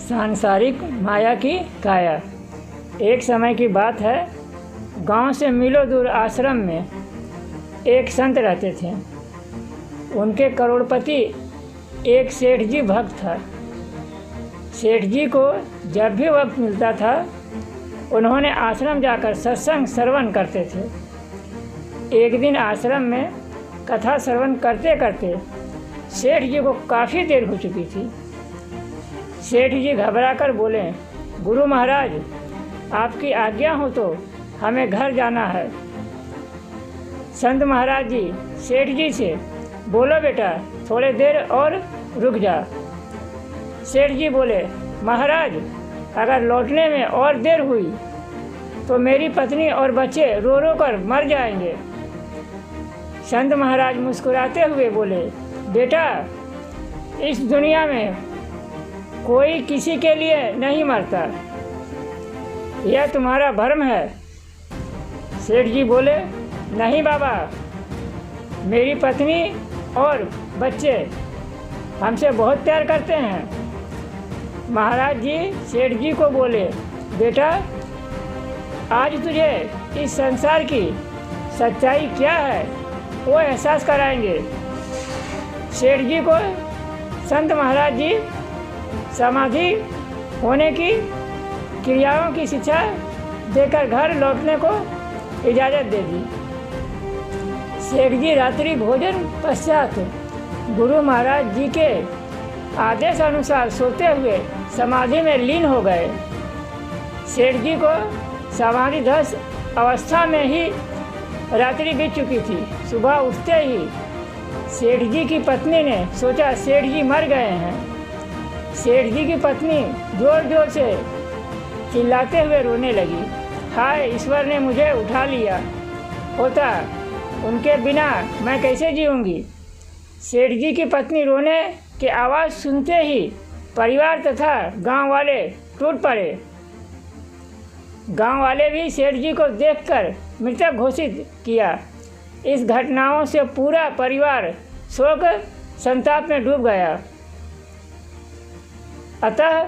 सांसारिक माया की काया। एक समय की बात है, गांव से मीलों दूर आश्रम में एक संत रहते थे। उनके करोड़पति एक सेठ जी भक्त था। सेठ जी को जब भी वक्त मिलता था, उन्होंने आश्रम जाकर सत्संग श्रवण करते थे। एक दिन आश्रम में कथा श्रवण करते करते सेठ जी को काफ़ी देर हो चुकी थी। सेठ जी घबराकर बोले, गुरु महाराज, आपकी आज्ञा हो तो हमें घर जाना है। संत महाराज जी सेठ जी से, बोलो बेटा, थोड़ी देर और रुक जा। सेठ जी बोले, महाराज, अगर लौटने में और देर हुई तो मेरी पत्नी और बच्चे रो रो कर मर जाएंगे। संत महाराज मुस्कुराते हुए बोले, बेटा, इस दुनिया में कोई किसी के लिए नहीं मरता, यह तुम्हारा भ्रम है। सेठ जी बोले, नहीं बाबा, मेरी पत्नी और बच्चे हमसे बहुत प्यार करते हैं। महाराज जी सेठ जी को बोले, बेटा, आज तुझे इस संसार की सच्चाई क्या है वो एहसास कराएंगे। सेठ जी को संत महाराज जी समाधि होने की क्रियाओं की शिक्षा देकर घर लौटने को इजाज़त दे दी। सेठ जी रात्रि भोजन पश्चात गुरु महाराज जी के आदेश अनुसार सोते हुए समाधि में लीन हो गए। सेठ जी को समाधिधस अवस्था में ही रात्रि बीत चुकी थी। सुबह उठते ही सेठ जी की पत्नी ने सोचा सेठ जी मर गए हैं। सेठ जी की पत्नी जोर जोर से चिल्लाते हुए रोने लगी, हाय ईश्वर ने मुझे उठा लिया होता, उनके बिना मैं कैसे जीऊँगी। सेठ जी की पत्नी रोने की आवाज़ सुनते ही परिवार तथा गांव वाले टूट पड़े। गांव वाले भी सेठ जी को देखकर मृतक घोषित किया। इस घटनाओं से पूरा परिवार शोक संताप में डूब गया। अतः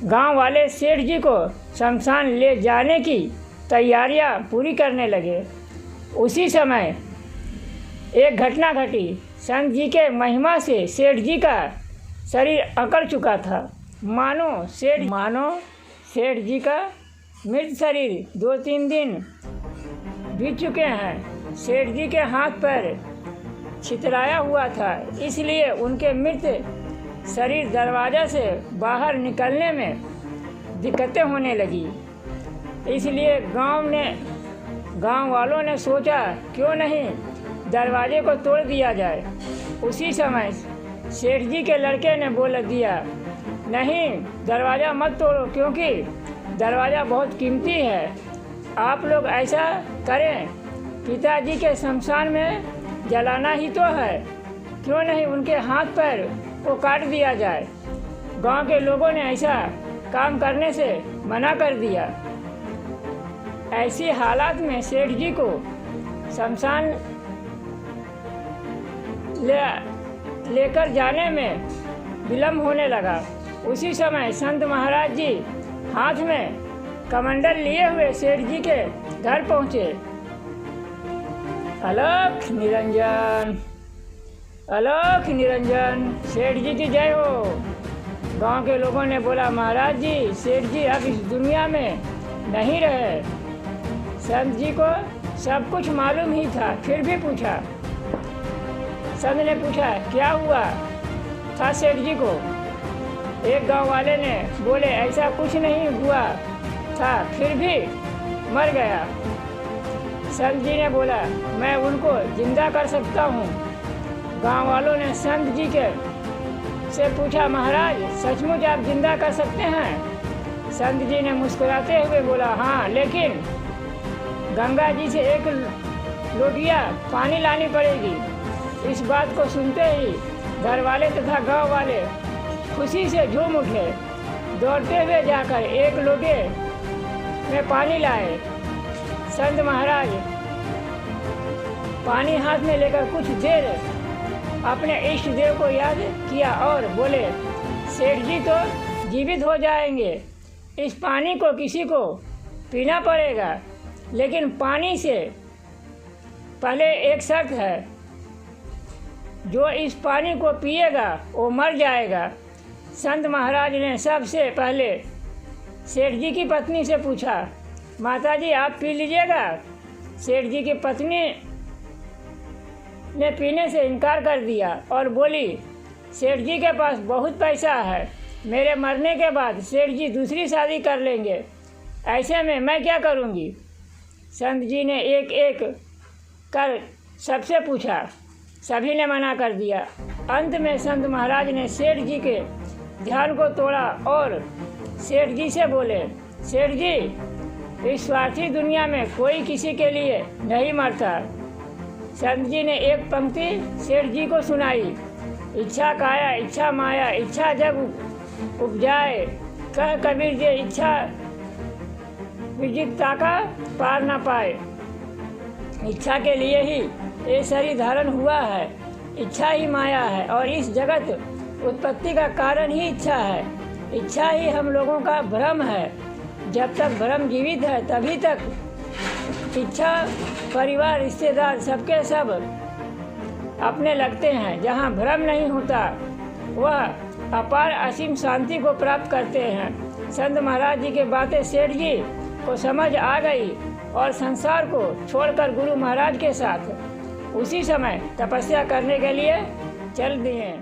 गांव वाले सेठ जी को शमशान ले जाने की तैयारियां पूरी करने लगे। उसी समय एक घटना घटी। संत जी के महिमा से सेठ जी का शरीर अकड़ चुका था। मानो सेठ जी का मृत शरीर 2-3 दिन बीत चुके हैं। सेठ जी के हाथ पैर छितराया हुआ था, इसलिए उनके मृत शरीर दरवाज़ा से बाहर निकलने में दिक्कतें होने लगी। इसलिए गांव वालों ने सोचा क्यों नहीं दरवाजे को तोड़ दिया जाए। उसी समय सेठ जी के लड़के ने बोल दिया, नहीं, दरवाज़ा मत तोड़ो, क्योंकि दरवाज़ा बहुत कीमती है। आप लोग ऐसा करें, पिताजी के शमशान में जलाना ही तो है, क्यों नहीं उनके हाथ पैर को काट दिया जाए। गांव के लोगों ने ऐसा काम करने से मना कर दिया। ऐसी हालात में सेठ जी को शमशान लेकर जाने में विलम्ब होने लगा। उसी समय संत महाराज जी हाथ में कमंडल लिए हुए सेठ जी के घर पहुँचे। अलख निरंजन, अलख निरंजन, सेठ जी की जय हो। गांव के लोगों ने बोला, महाराज जी, सेठ जी अब इस दुनिया में नहीं रहे। संत जी को सब कुछ मालूम ही था, फिर भी पूछा। संत ने पूछा, क्या हुआ था सेठ जी को। एक गांव वाले ने बोले, ऐसा कुछ नहीं हुआ था, फिर भी मर गया। संत जी ने बोला, मैं उनको जिंदा कर सकता हूँ। गांव वालों ने संत जी से पूछा, महाराज, सचमुच आप जिंदा कर सकते हैं। संत जी ने मुस्कुराते हुए बोला, हाँ, लेकिन गंगा जी से एक लोटिया पानी लानी पड़ेगी। इस बात को सुनते ही घर वाले तथा गांव वाले खुशी से झूम उठे। दौड़ते हुए जाकर एक लोटे में पानी लाए। संत महाराज पानी हाथ में लेकर कुछ देर अपने इष्ट देव को याद किया और बोले, सेठ जी तो जीवित हो जाएंगे। इस पानी को किसी को पीना पड़ेगा, लेकिन पानी से पहले एक शर्त है, जो इस पानी को पिएगा वो मर जाएगा। संत महाराज ने सबसे पहले सेठ जी की पत्नी से पूछा, माता जी आप पी लीजिएगा। सेठ जी की पत्नी ने पीने से इनकार कर दिया और बोली, सेठ जी के पास बहुत पैसा है, मेरे मरने के बाद सेठ जी दूसरी शादी कर लेंगे, ऐसे में मैं क्या करूँगी। संत जी ने एक एक कर सबसे पूछा, सभी ने मना कर दिया। अंत में संत महाराज ने सेठ जी के ध्यान को तोड़ा और सेठ जी से बोले, सेठ जी, इस स्वार्थी दुनिया में कोई किसी के लिए नहीं मरता। संत जी ने एक पंक्ति सेठ जी को सुनाई, इच्छा काया इच्छा माया, इच्छा जब उपजाए, कह कबीर जे इच्छा विजिता का पार ना पाए। इच्छा के लिए ही ये शरीर धारण हुआ है, इच्छा ही माया है और इस जगत उत्पत्ति का कारण ही इच्छा है। इच्छा ही हम लोगों का भ्रम है। जब तक भ्रम जीवित है तभी तक इच्छा परिवार रिश्तेदार सबके सब अपने लगते हैं। जहाँ भ्रम नहीं होता वह अपार असीम शांति को प्राप्त करते हैं। संत महाराज जी की बातें सेठ जी को समझ आ गई और संसार को छोड़कर गुरु महाराज के साथ उसी समय तपस्या करने के लिए चल दिए।